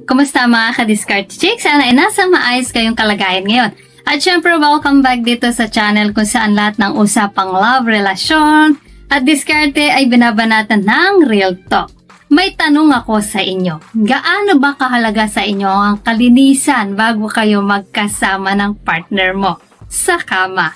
Kumusta mga ka-discard chicks? Sana ay nasa maayos kayong kalagayan ngayon. At syempre, welcome back dito sa channel kung saan lahat ng usapang love, relasyon, at diskarte ay binabanatan ng real talk. May tanong ako sa inyo. Gaano ba kahalaga sa inyo ang kalinisan bago kayo magkasama ng partner mo sa kama?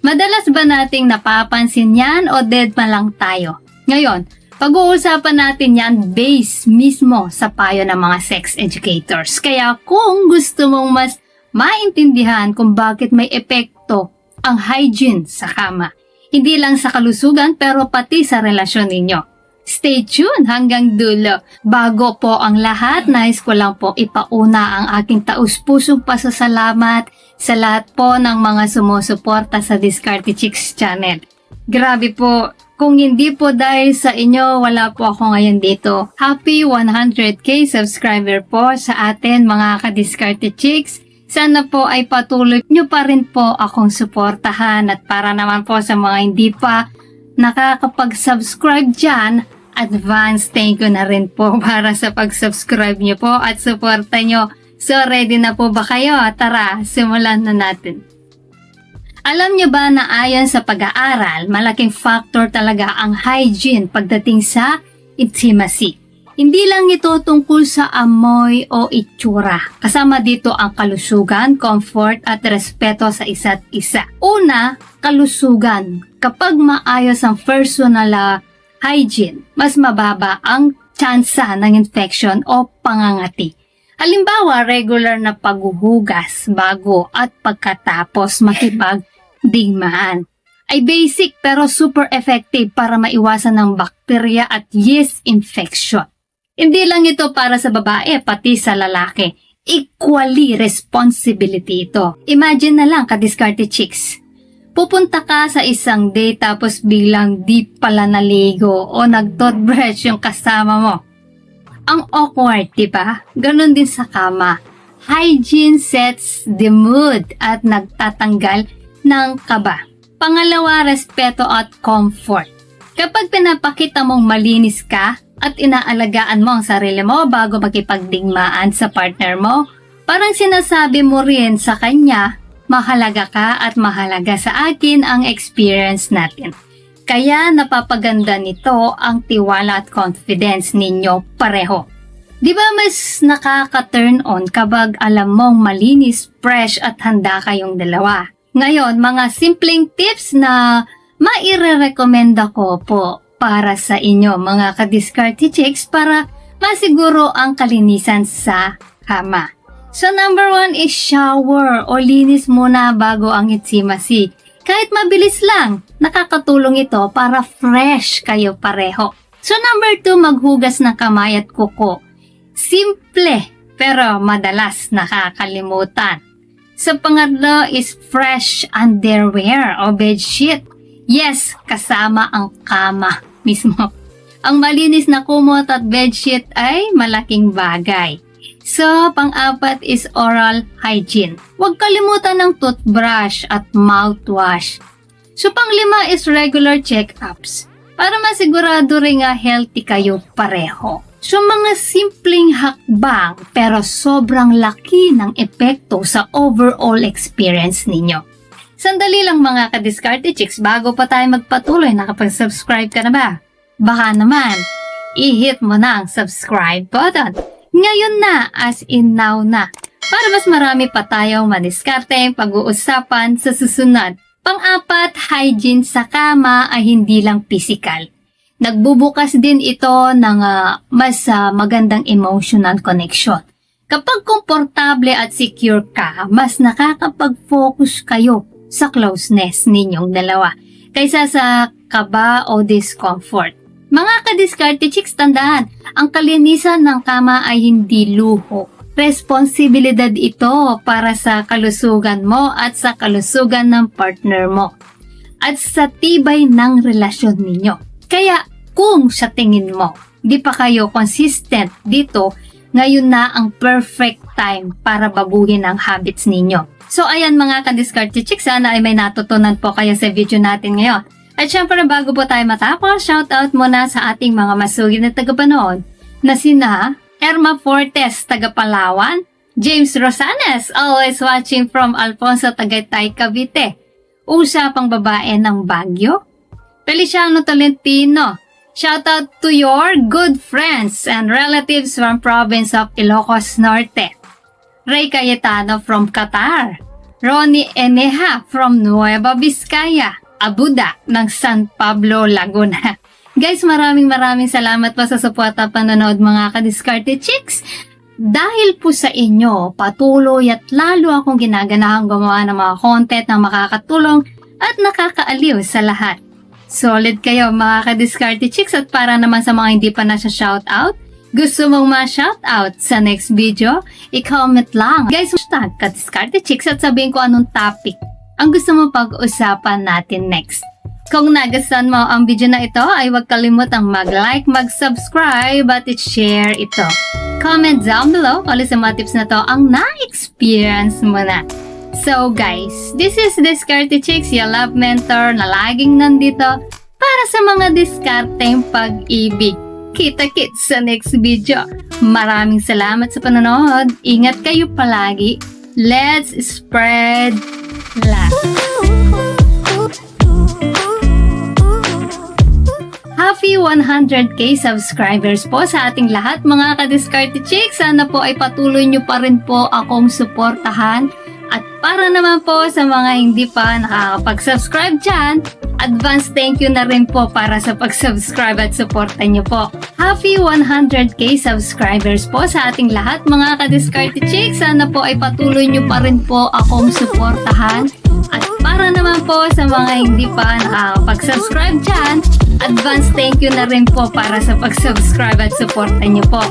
Madalas ba nating napapansin yan o dead pa lang tayo? Ngayon, pag-uusapan natin yan based mismo sa payo ng mga sex educators. Kaya kung gusto mong mas maintindihan kung bakit may epekto ang hygiene sa kama, hindi lang sa kalusugan pero pati sa relasyon ninyo. Stay tuned hanggang dulo. Bago po ang lahat, nais ko lang po ipauna ang aking taus-pusong pasasalamat sa lahat po ng mga sumusuporta sa Diskarte Chicks channel. Grabe po, kung hindi po dahil sa inyo, wala po ako ngayon dito. Happy 100k subscriber po sa atin mga ka-Diskarte Chicks. Sana po ay patuloy nyo pa rin po akong suportahan at para naman po sa mga hindi pa nakakapag-subscribe dyan, advance thank you na rin po para sa pag-subscribe nyo po at suporta nyo. So ready na po ba kayo? Tara, simulan na natin. Alam niyo ba na ayon sa pag-aaral, malaking factor talaga ang hygiene pagdating sa intimacy. Hindi lang ito tungkol sa amoy o itsura. Kasama dito ang kalusugan, comfort at respeto sa isa't isa. Una, kalusugan. Kapag maayos ang personal hygiene, mas mababa ang tsansa ng infection o pangangati. Halimbawa, regular na paghuhugas bago at pagkatapos makipagdigmaan ay basic pero super effective para maiwasan ng bakterya at yeast infection. Hindi lang ito para sa babae, pati sa lalaki. Equally responsibility ito. Imagine na lang, ka-Diskarte Chicks. Pupunta ka sa isang date tapos biglang di pala naligo o nag-toothbrush yung kasama mo. Ang awkward, diba? Ganon din sa kama. Hygiene sets the mood at nagtatanggal ng kaba. Pangalawa, respeto at comfort. Kapag pinapakita mong malinis ka at inaalagaan mo ang sarili mo bago makipagdigmaan sa partner mo, parang sinasabi mo rin sa kanya, mahalaga ka at mahalaga sa akin ang experience natin. Kaya napapaganda nito ang tiwala at confidence ninyo pareho. Di ba mas nakaka-turn on kapag alam mong malinis, fresh at handa kayong dalawa? Ngayon, mga simpleng tips na maire-recommenda ko po para sa inyo mga ka-Diskarte Chicks para masiguro ang kalinisan sa kama. So number 1 is shower o linis muna bago ang intimacy. Kahit mabilis lang, nakakatulong ito para fresh kayo pareho. So number 2, maghugas ng kamay at kuko. Simple pero madalas nakakalimutan. So pangatlo is fresh underwear o bedsheet. Yes, kasama ang kama mismo. Ang malinis na kumot at bedsheet ay malaking bagay. So, pang-apat is oral hygiene. Huwag kalimutan ng toothbrush at mouthwash. So, pang-lima is regular check-ups para masigurado rin nga healthy kayo pareho. So, mga simpleng hakbang pero sobrang laki ng epekto sa overall experience ninyo. Sandali lang mga ka-Diskarte Chicks, bago pa tayo magpatuloy, nakapag-subscribe ka na ba? Baka naman, i-hit mo na ang subscribe button. Ngayon na, as in now na, para mas marami pa tayong madiskarte pag-uusapan sa susunod. Pang-apat, hygiene sa kama ay hindi lang physical. Nagbubukas din ito ng mas magandang emotional connection. Kapag komportable at secure ka, mas nakakapag-focus kayo sa closeness ninyong dalawa kaysa sa kaba o discomfort. Mga ka-Diskarte Chicks, tandaan, ang kalinisan ng kama ay hindi luho. Responsibilidad ito para sa kalusugan mo at sa kalusugan ng partner mo. At sa tibay ng relasyon ninyo. Kaya kung sa tingin mo, di pa kayo consistent dito, ngayon na ang perfect time para baguhin ang habits ninyo. So ayan mga ka-Diskarte Chicks, sana ay may natutunan po kayo sa video natin ngayon. At syempre bago po tayo matapos, shoutout muna sa ating mga masugid na tagapanood na sina Erma Fortes, taga Palawan. James Rosanes, always watching from Alfonso, Tagaytay, Cavite. Usapang babae ng Baguio. Feliciano Tolentino, shout out to your good friends and relatives from province of Ilocos Norte. Ray Cayetano from Qatar. Ronnie Eneja from Nueva Vizcaya. Abuda ng San Pablo, Laguna. Guys, maraming salamat po sa suporta panonood mga ka-Diskarte Chicks. Dahil po sa inyo, patuloy at lalo akong ginaganahang gumawa ng mga content na makakatulong at nakakaaliw sa lahat. Solid kayo mga ka-Diskarte Chicks, at para naman sa mga hindi pa na-shoutout, gusto mong ma-shoutout sa next video, i-comment lang. Guys, hashtag ka-Diskarte Chicks at sabihin ko anong topic ang gusto mong pag-usapan natin next. Kung nagustuhan mo ang video na ito, ay huwag kalimutang mag-like, mag-subscribe at i-share ito. Comment down below kung sa mga tips na to ang na-experience mo na. So guys, this is Diskarte Chicks, your love mentor na laging nandito para sa mga diskarteng pag-ibig. Kita-kits sa next video. Maraming salamat sa panonood. Ingat kayo palagi. Let's spread love. Happy 100k subscribers po sa ating lahat mga ka-Diskarte Chicks. Sana po ay patuloy nyo pa rin po akong suportahan. At para naman po sa mga hindi pa nakakapag-subscribe dyan, advance thank you na rin po para sa pag-subscribe at suporta nyo po. Happy 100k subscribers po sa ating lahat mga ka-Diskarte Chicks. Sana po ay patuloy nyo pa rin po akong suportahan. At para naman po sa mga hindi pa nakakapag-subscribe dyan, advance thank you na rin po para sa pag-subscribe at suporta nyo po.